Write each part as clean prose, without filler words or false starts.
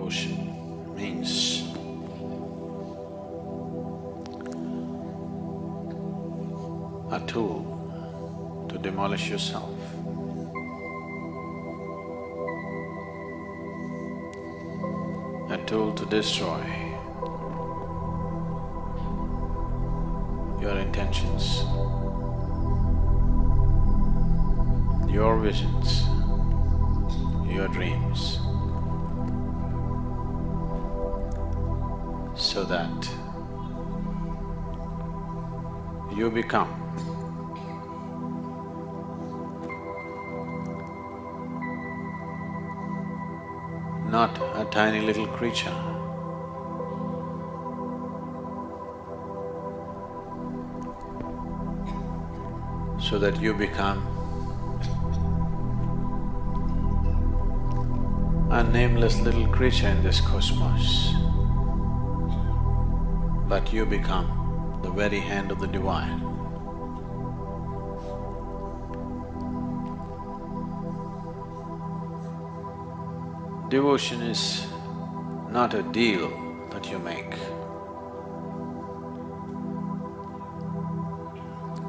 Devotion means a tool to demolish yourself. A tool to destroy your intentions, your visions, your dreams, so that you become not a tiny little creature, so that you become a nameless little creature in this cosmos, but you become the very hand of the Divine. Devotion is not a deal that you make.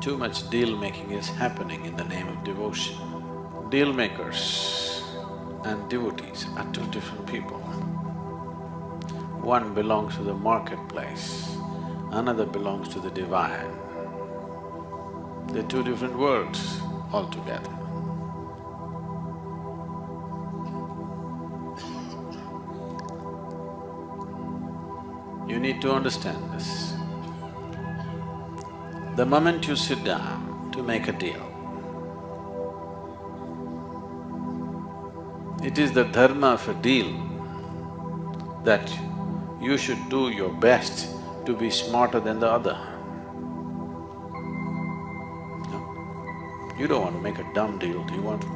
Too much deal-making is happening in the name of devotion. Deal makers and devotees are two different people. One belongs to the marketplace, another belongs to the Divine. They're two different worlds altogether. You need to understand this. The moment you sit down to make a deal, it is the dharma of a deal that you should do your best to be smarter than the other. No? You don't want to make a dumb deal, do you want to?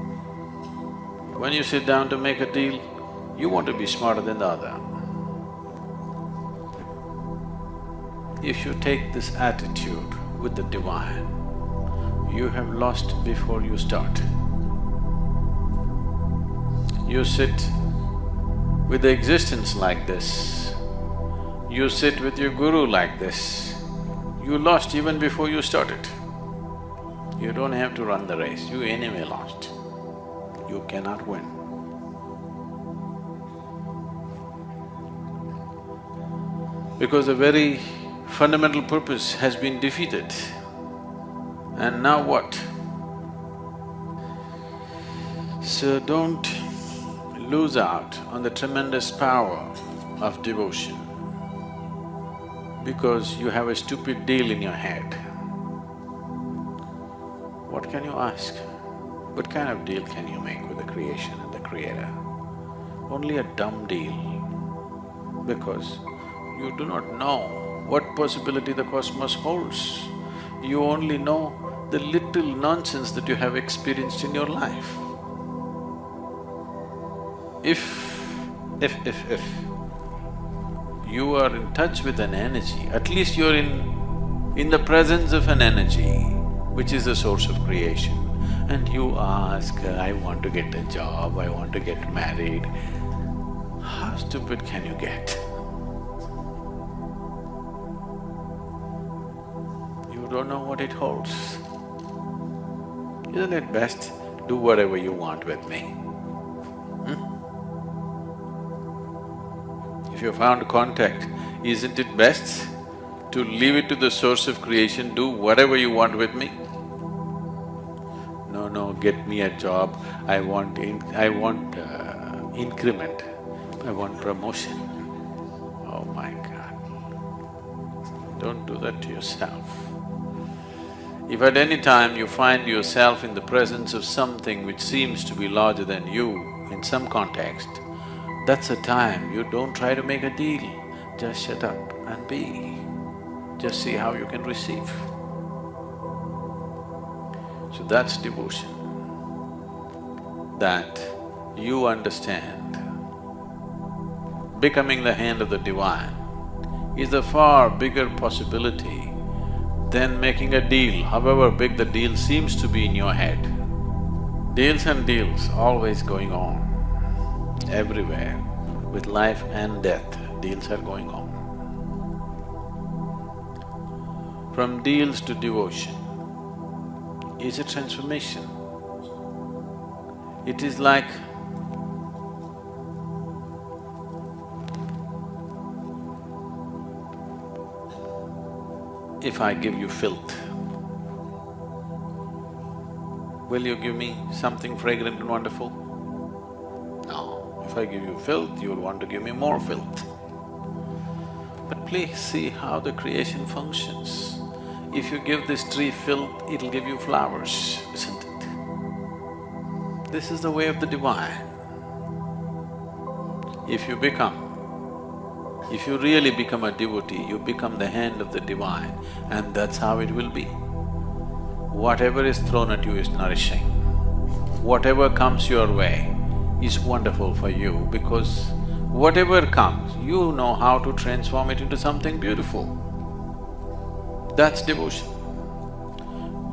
When you sit down to make a deal, you want to be smarter than the other. If you take this attitude with the Divine, you have lost before you start. You sit with the existence like this, you sit with your guru like this, you lost even before you started. You don't have to run the race, you anyway lost. You cannot win. Because the very fundamental purpose has been defeated. And now what? So don't lose out on the tremendous power of devotion because you have a stupid deal in your head. What can you ask? What kind of deal can you make with the creation and the Creator? Only a dumb deal, because you do not know what possibility the cosmos holds. You only know the little nonsense that you have experienced in your life. If you are in touch with an energy, at least you're in the presence of an energy which is the source of creation, and you ask, I want to get a job, I want to get married, how stupid can you get? You don't know what it holds. Isn't it best, do whatever you want with me? If you found contact, isn't it best to leave it to the source of creation, do whatever you want with me? No, get me a job, I want increment, I want promotion. Oh my God, don't do that to yourself. If at any time you find yourself in the presence of something which seems to be larger than you in some context, that's a time you don't try to make a deal, just shut up and be. Just see how you can receive. So that's devotion, that you understand becoming the hand of the Divine is a far bigger possibility than making a deal, however big the deal seems to be in your head. Deals and deals always going on, everywhere. with life and death, deals are going on. From deals to devotion is a transformation. It is like if I give you filth, will you give me something fragrant and wonderful? No. If I give you filth, you will want to give me more filth. But please see how the creation functions. If you give this tree filth, it'll give you flowers, isn't it? This is the way of the divine. If you really become a devotee, you become the hand of the divine, and that's how it will be. Whatever is thrown at you is nourishing. Whatever comes your way is wonderful for you, because whatever comes, you know how to transform it into something beautiful. That's devotion.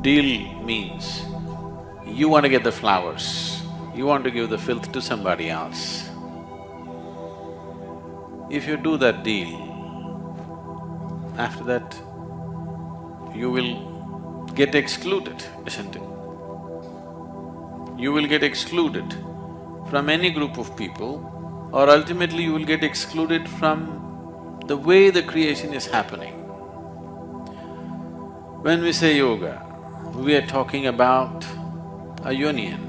Deal means you want to get the flowers, you want to give the filth to somebody else. If you do that deal, after that, you will get excluded, isn't it? You will get excluded from any group of people, or ultimately you will get excluded from the way the creation is happening. When we say yoga, we are talking about a union.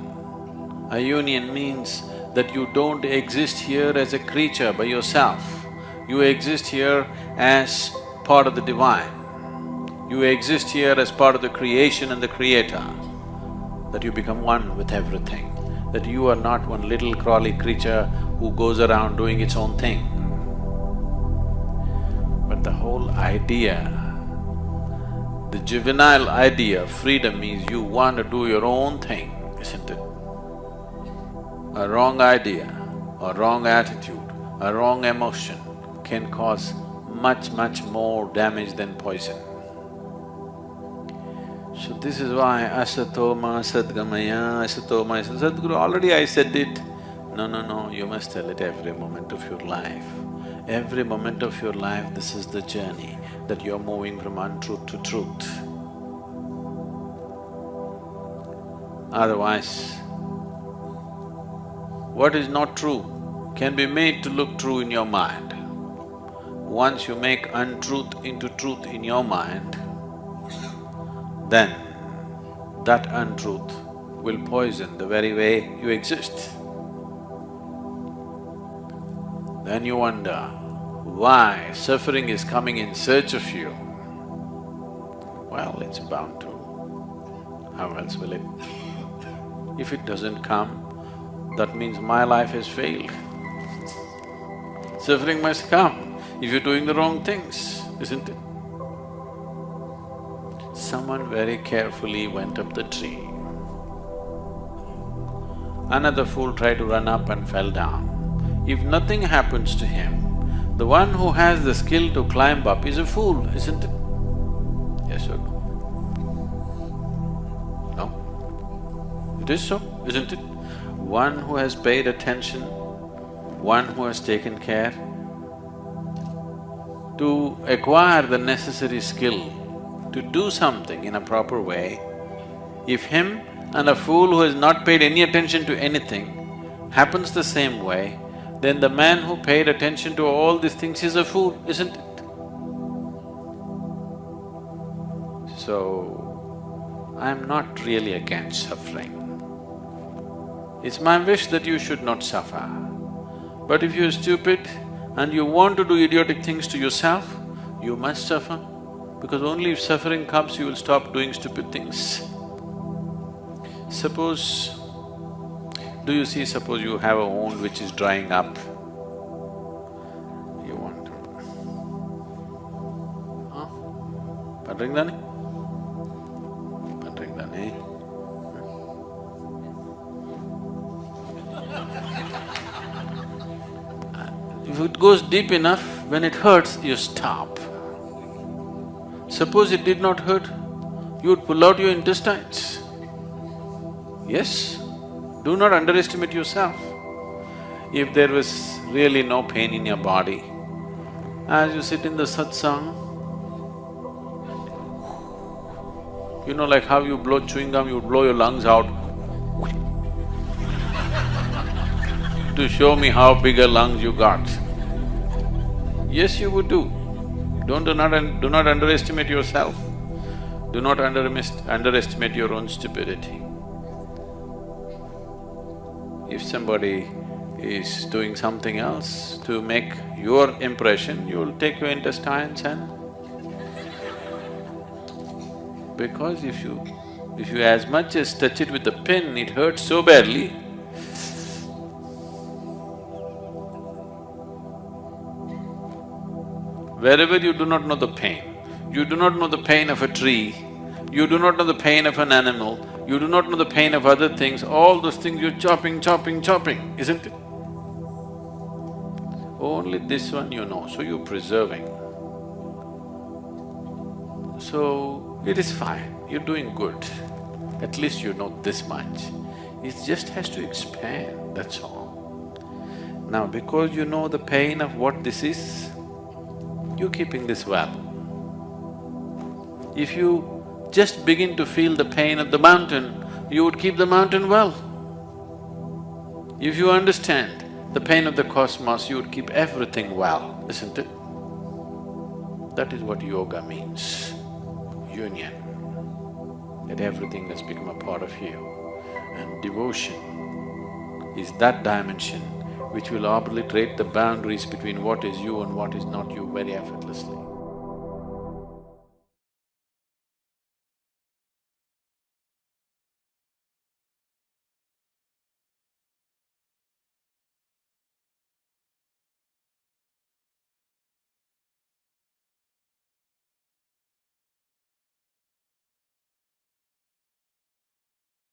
A union means that you don't exist here as a creature by yourself. You exist here as part of the divine. You exist here as part of the creation and the creator. That you become one with everything. That you are not one little crawly creature who goes around doing its own thing. But the whole idea, the juvenile idea of freedom means you want to do your own thing, isn't it? A wrong idea, a wrong attitude, a wrong emotion can cause much, much more damage than poison. So this is why asatoma sadgamaya, asatoma… Sadhguru, already I said it. No, you must tell it every moment of your life. Every moment of your life, this is the journey, that you're moving from untruth to truth. Otherwise, what is not true can be made to look true in your mind. Once you make untruth into truth in your mind, then that untruth will poison the very way you exist. Then you wonder why suffering is coming in search of you. Well, it's bound to. How else will it? If it doesn't come, that means my life has failed. Suffering must come if you're doing the wrong things, isn't it? Someone very carefully went up the tree. Another fool tried to run up and fell down. If nothing happens to him, the one who has the skill to climb up is a fool, isn't it? Yes or no? No? It is so, isn't it? One who has paid attention, one who has taken care to acquire the necessary skill to do something in a proper way, if him and a fool who has not paid any attention to anything happens the same way, then the man who paid attention to all these things is a fool, isn't it? So, I'm not really against suffering. It's my wish that you should not suffer. But if you're stupid and you want to do idiotic things to yourself, you must suffer, because only if suffering comes, you will stop doing stupid things. Suppose… do you see, suppose you have a wound which is drying up, you want to… huh? Padringdani? Padringdani? If it goes deep enough, when it hurts, you stop. Suppose it did not hurt, you would pull out your intestines. Yes? Do not underestimate yourself. If there was really no pain in your body. As you sit in the satsang, you know, like how you blow chewing gum, you blow your lungs out to show me how big a lungs you got. Yes, you would do. Do not underestimate yourself. Do not underestimate your own stupidity. If somebody is doing something else to make your impression, you will take your intestines and… Because if you as much as touch it with a pin, it hurts so badly. Wherever you do not know the pain, you do not know the pain of a tree, you do not know the pain of an animal, you do not know the pain of other things, all those things you're chopping, isn't it? Only this one you know, so you're preserving. So, it is fine, you're doing good. At least you know this much. It just has to expand, that's all. Now, because you know the pain of what this is, you're keeping this well. If you just begin to feel the pain of the mountain, you would keep the mountain well. If you understand the pain of the cosmos, you would keep everything well, isn't it? That is what yoga means, union. That everything has become a part of you. And devotion is that dimension which will obliterate the boundaries between what is you and what is not you very effortlessly.